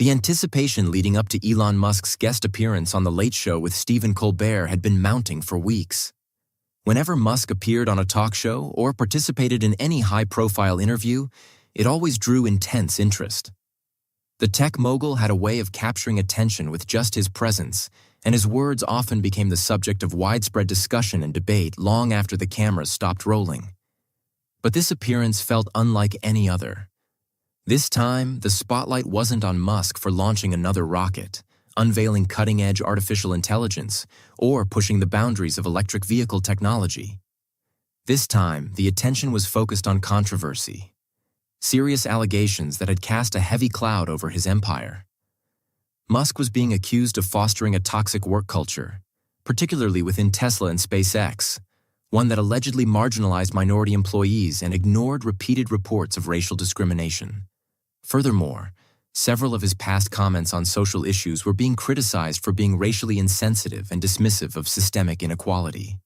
The anticipation leading up to Elon Musk's guest appearance on The Late Show with Stephen Colbert had been mounting for weeks. Whenever Musk appeared on a talk show or participated in any high-profile interview, it always drew intense interest. The tech mogul had a way of capturing attention with just his presence, and his words often became the subject of widespread discussion and debate long after the cameras stopped rolling. But this appearance felt unlike any other. This time, the spotlight wasn't on Musk for launching another rocket, unveiling cutting-edge artificial intelligence, or pushing the boundaries of electric vehicle technology. This time, the attention was focused on controversy, serious allegations that had cast a heavy cloud over his empire. Musk was being accused of fostering a toxic work culture, particularly within Tesla and SpaceX, one that allegedly marginalized minority employees and ignored repeated reports of racial discrimination. Furthermore, several of his past comments on social issues were being criticized for being racially insensitive and dismissive of systemic inequality.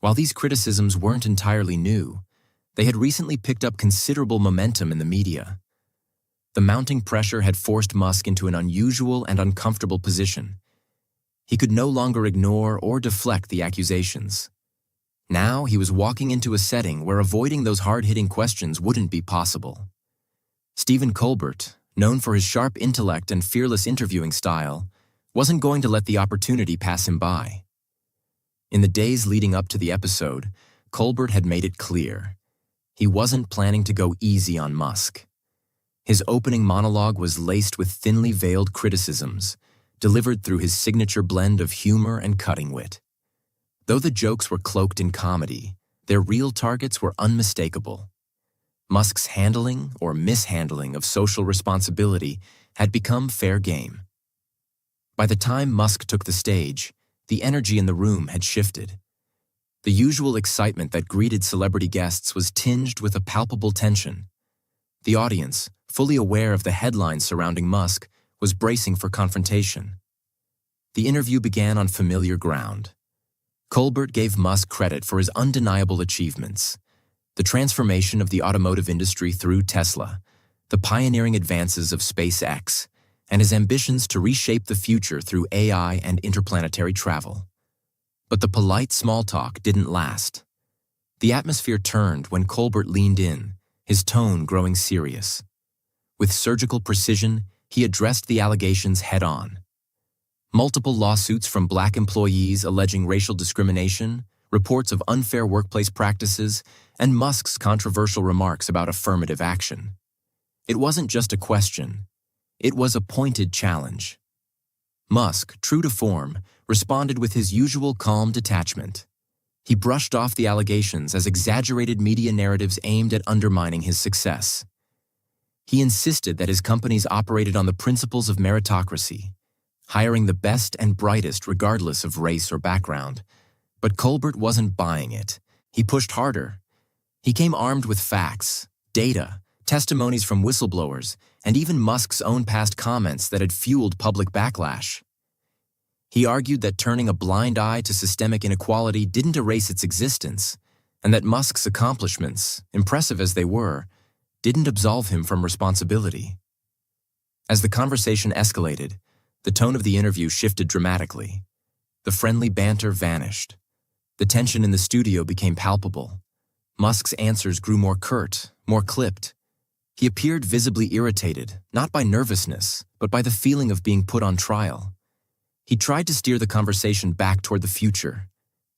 While these criticisms weren't entirely new, they had recently picked up considerable momentum in the media. The mounting pressure had forced Musk into an unusual and uncomfortable position. He could no longer ignore or deflect the accusations. Now he was walking into a setting where avoiding those hard-hitting questions wouldn't be possible. Stephen Colbert, known for his sharp intellect and fearless interviewing style, wasn't going to let the opportunity pass him by. In the days leading up to the episode, Colbert had made it clear. He wasn't planning to go easy on Musk. His opening monologue was laced with thinly veiled criticisms, delivered through his signature blend of humor and cutting wit. Though the jokes were cloaked in comedy, their real targets were unmistakable. Musk's handling or mishandling of social responsibility had become fair game. By the time Musk took the stage, the energy in the room had shifted. The usual excitement that greeted celebrity guests was tinged with a palpable tension. The audience, fully aware of the headlines surrounding Musk, was bracing for confrontation. The interview began on familiar ground. Colbert gave Musk credit for his undeniable achievements: the transformation of the automotive industry through Tesla, the pioneering advances of SpaceX, and his ambitions to reshape the future through AI and interplanetary travel. But the polite small talk didn't last. The atmosphere turned when Colbert leaned in, his tone growing serious. With surgical precision, he addressed the allegations head-on. Multiple lawsuits from Black employees alleging racial discrimination, reports of unfair workplace practices, and Musk's controversial remarks about affirmative action. It wasn't just a question. It was a pointed challenge. Musk, true to form, responded with his usual calm detachment. He brushed off the allegations as exaggerated media narratives aimed at undermining his success. He insisted that his companies operated on the principles of meritocracy, hiring the best and brightest regardless of race or background. But Colbert wasn't buying it. He pushed harder. He came armed with facts, data, testimonies from whistleblowers, and even Musk's own past comments that had fueled public backlash. He argued that turning a blind eye to systemic inequality didn't erase its existence, and that Musk's accomplishments, impressive as they were, didn't absolve him from responsibility. As the conversation escalated, the tone of the interview shifted dramatically. The friendly banter vanished. The tension in the studio became palpable. Musk's answers grew more curt, more clipped. He appeared visibly irritated, not by nervousness, but by the feeling of being put on trial. He tried to steer the conversation back toward the future,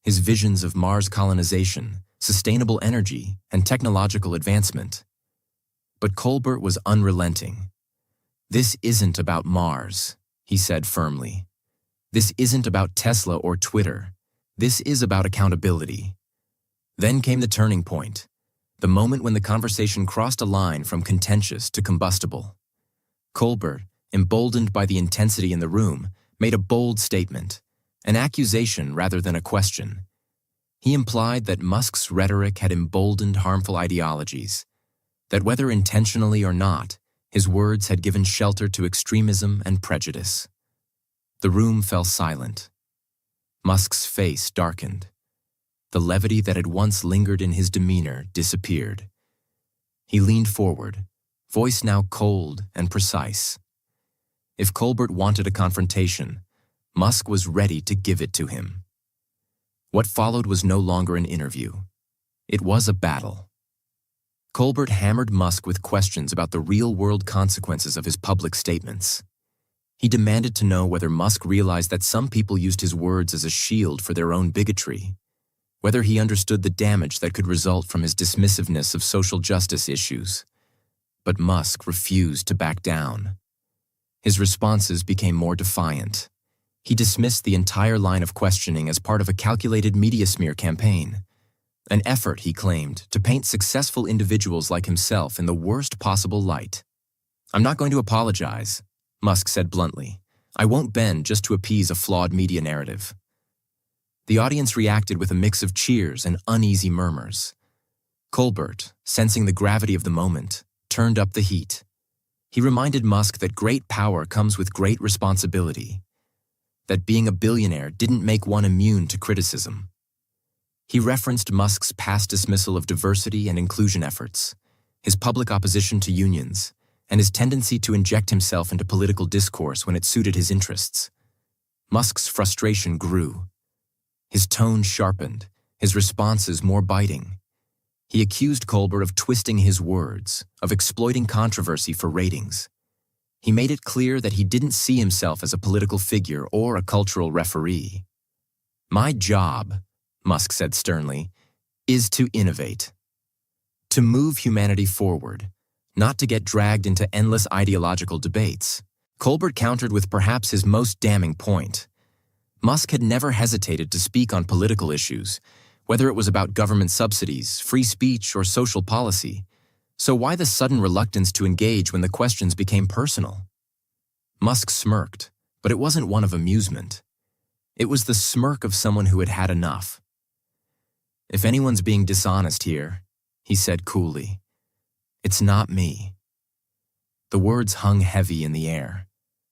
his visions of Mars colonization, sustainable energy, and technological advancement. But Colbert was unrelenting. "This isn't about Mars," he said firmly. "This isn't about Tesla or Twitter. This is about accountability." Then came the turning point, the moment when the conversation crossed a line from contentious to combustible. Colbert, emboldened by the intensity in the room, made a bold statement, an accusation rather than a question. He implied that Musk's rhetoric had emboldened harmful ideologies, that whether intentionally or not, his words had given shelter to extremism and prejudice. The room fell silent. Musk's face darkened. The levity that had once lingered in his demeanor disappeared. He leaned forward, voice now cold and precise. If Colbert wanted a confrontation, Musk was ready to give it to him. What followed was no longer an interview. It was a battle. Colbert hammered Musk with questions about the real-world consequences of his public statements. He demanded to know whether Musk realized that some people used his words as a shield for their own bigotry, whether he understood the damage that could result from his dismissiveness of social justice issues. But Musk refused to back down. His responses became more defiant. He dismissed the entire line of questioning as part of a calculated media smear campaign, an effort, he claimed, to paint successful individuals like himself in the worst possible light. "I'm not going to apologize," Musk said bluntly. "I won't bend just to appease a flawed media narrative." The audience reacted with a mix of cheers and uneasy murmurs. Colbert, sensing the gravity of the moment, turned up the heat. He reminded Musk that great power comes with great responsibility, that being a billionaire didn't make one immune to criticism. He referenced Musk's past dismissal of diversity and inclusion efforts, his public opposition to unions, and his tendency to inject himself into political discourse when it suited his interests. Musk's frustration grew. His tone sharpened, his responses more biting. He accused Colbert of twisting his words, of exploiting controversy for ratings. He made it clear that he didn't see himself as a political figure or a cultural referee. "My job," Musk said sternly, "is to innovate, to move humanity forward, not to get dragged into endless ideological debates." Colbert countered with perhaps his most damning point. Musk had never hesitated to speak on political issues, whether it was about government subsidies, free speech, or social policy. So why the sudden reluctance to engage when the questions became personal? Musk smirked, but it wasn't one of amusement. It was the smirk of someone who had had enough. "If anyone's being dishonest here," he said coolly, "it's not me." The words hung heavy in the air.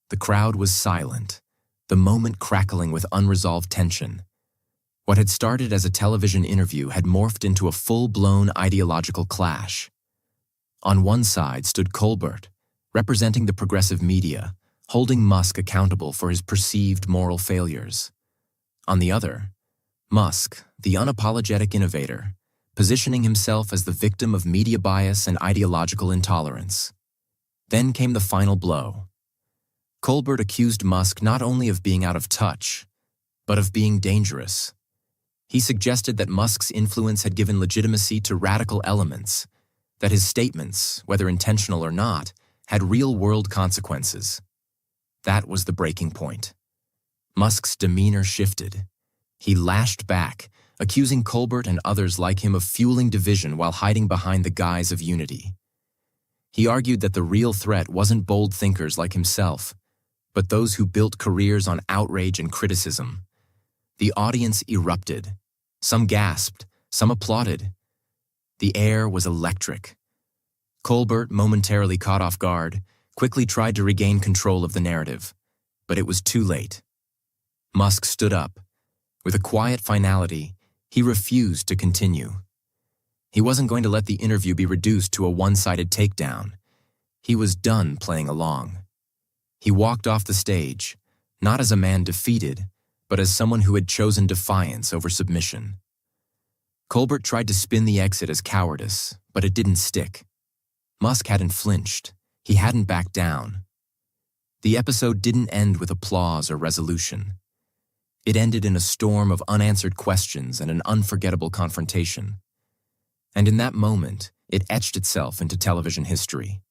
The crowd was silent, the moment crackling with unresolved tension. What had started as a television interview had morphed into a full-blown ideological clash. On one side stood Colbert, representing the progressive media, holding Musk accountable for his perceived moral failures. On the other, Musk, the unapologetic innovator, positioning himself as the victim of media bias and ideological intolerance. Then came the final blow. Colbert accused Musk not only of being out of touch, but of being dangerous. He suggested that Musk's influence had given legitimacy to radical elements, that his statements, whether intentional or not, had real-world consequences. That was the breaking point. Musk's demeanor shifted. He lashed back, accusing Colbert and others like him of fueling division while hiding behind the guise of unity. He argued that the real threat wasn't bold thinkers like himself, but those who built careers on outrage and criticism. The audience erupted. Some gasped, some applauded. The air was electric. Colbert, momentarily caught off guard, quickly tried to regain control of the narrative, but it was too late. Musk stood up. With a quiet finality, he refused to continue. He wasn't going to let the interview be reduced to a one-sided takedown. He was done playing along. He walked off the stage, not as a man defeated, but as someone who had chosen defiance over submission. Colbert tried to spin the exit as cowardice, but it didn't stick. Musk hadn't flinched. He hadn't backed down. The episode didn't end with applause or resolution. It ended in a storm of unanswered questions and an unforgettable confrontation. And in that moment, it etched itself into television history.